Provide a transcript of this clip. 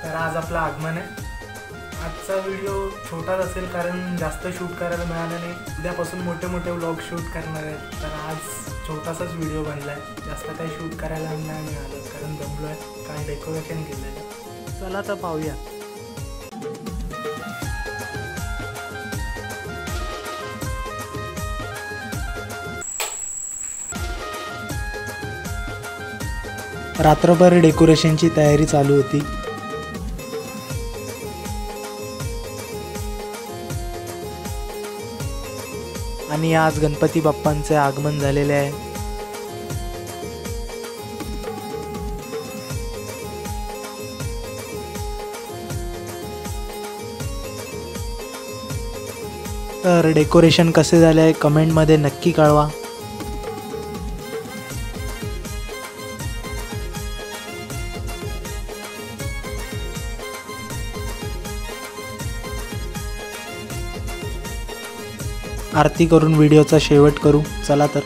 तर आज आपलं आगमन आहे। आजचा व्हिडिओ छोटाच असेल कारण जास्त शूट करायला मिळालं नाही। उद्यापासून मोठे मोठे व्लॉग शूट करणार आहे, तर आज छोटासाच व्हिडिओ बनला आहे। जास्त काही शूट करायला नाही मिळालं कारण दमलो आहे, काय डेकोरेशन केलेलं। चला तर पाहूया। रात्रभर डेकोरेशनची तयारी चालू होती। आणि आज गणपती बाप्पांचे आगमन झालेले आहे। तर डेकोरेशन कसे झाले आहे कमेंटमध्ये नक्की कळवा। आरती करून व्हिडिओचा शेवट करू, चला तर।